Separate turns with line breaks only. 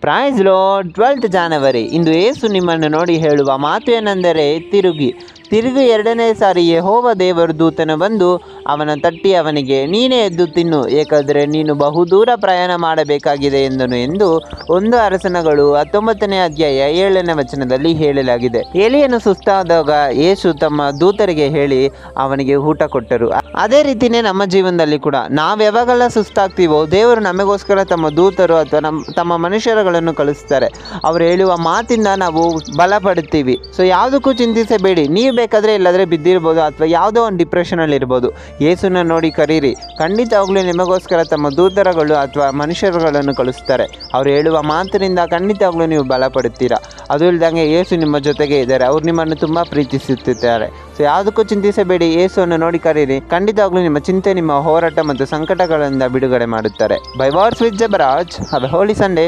Price Lord. 12th January ಇಂದು ಯೇಸು ನಿಮ್ಮನ್ನು ನೋಡಿ ಹೇಳುವ ಮಾತು ಏನೆಂದರೆ, ತಿರುಗಿ 2ನೇ ಸಾರಿ ಯೆಹೋವ ದೇವರು ದೂತನು ಬಂದು ಅವನ ತಟ್ಟಿ ಅವನಿಗೆ, ನೀನೇ ಎದ್ದು ತಿನ್ನು, ಏಕೆಂದರೆ ನೀನು ಬಹುದೂರ ಪ್ರಯಾಣ ಮಾಡಬೇಕಾಗಿದೆ ಎಂದನು ಎಂದು 1 ಅರಸನಗಳು 19ನೇ ಅಧ್ಯಾಯ 7ನೇ ವಚನದಲ್ಲಿ ಹೇಳಲಾಗಿದೆ. ಎಲಿಯನು ಸುಸ್ತಾದಾಗ ಯೇಸು ತಮ್ಮ ದೂತರಿಗೆ ಹೇಳಿ ಅವನಿಗೆ ಊಟ ಕೊಟ್ಟರು. ಅದೇ ರೀತಿಯೇ ನಮ್ಮ ಜೀವನದಲ್ಲಿ ಕೂಡ ನಾವು ಯಾವಾಗೆಲ್ಲ ಸುಸ್ತಾಗ್ತೀವೋ ದೇವರು ನಮಗೋಸ್ಕರ ತಮ್ಮ ದೂತರು ಅಥವಾ ತಮ್ಮ ಮನುಷ್ಯರುಗಳನ್ನು ಕಳಿಸ್ತಾರೆ. ಅವರು ಹೇಳುವ ಮಾತಿಂದ ನಾವು ಬಲ ಪಡುತ್ತೀವಿ. ಸೊ ಯಾವುದಕ್ಕೂ ಚಿಂತಿಸಬೇಡಿ. ನೀವು ಬೇಕಾದರೆ ಇಲ್ಲಾದರೆ ಬಿದ್ದಿರ್ಬೋದು ಅಥವಾ ಯಾವುದೋ ಒಂದು ಡಿಪ್ರೆಷನಲ್ಲಿ ಇರ್ಬೋದು. ಯೇಸುನ ನೋಡಿ ಕರೀರಿ, ಖಂಡಿತವಾಗ್ಲೂ ನಿಮಗೋಸ್ಕರ ತಮ್ಮ ದೂತರುಗಳು ಅಥವಾ ಮನುಷ್ಯರುಗಳನ್ನು ಕಳಿಸ್ತಾರೆ. ಅವರು ಹೇಳುವ ಮಾತಿನಿಂದ ಖಂಡಿತವಾಗ್ಲೂ ನೀವು ಬಲ ಪಡುತ್ತೀರಾ. ಅದು ಇಲ್ದಂಗೆ ಯೇಸು ನಿಮ್ಮ ಜೊತೆಗೆ ಇದ್ದಾರೆ. ಅವ್ರು ನಿಮ್ಮನ್ನು ತುಂಬ ಪ್ರೀತಿಸುತ್ತಿದ್ದಾರೆ. ಸೊ ಯಾವುದಕ್ಕೂ ಚಿಂತಿಸಬೇಡಿ. ಯೇಸುವನ್ನು ನೋಡಿ ಕರೀರಿ, ಖಂಡಿತವಾಗ್ಲೂ ನಿಮ್ಮ ಚಿಂತೆ, ನಿಮ್ಮ ಹೋರಾಟ ಮತ್ತು ಸಂಕಟಗಳಿಂದ ಬಿಡುಗಡೆ ಮಾಡುತ್ತಾರೆ. By wars with Jebaraj. Have a holy Sunday.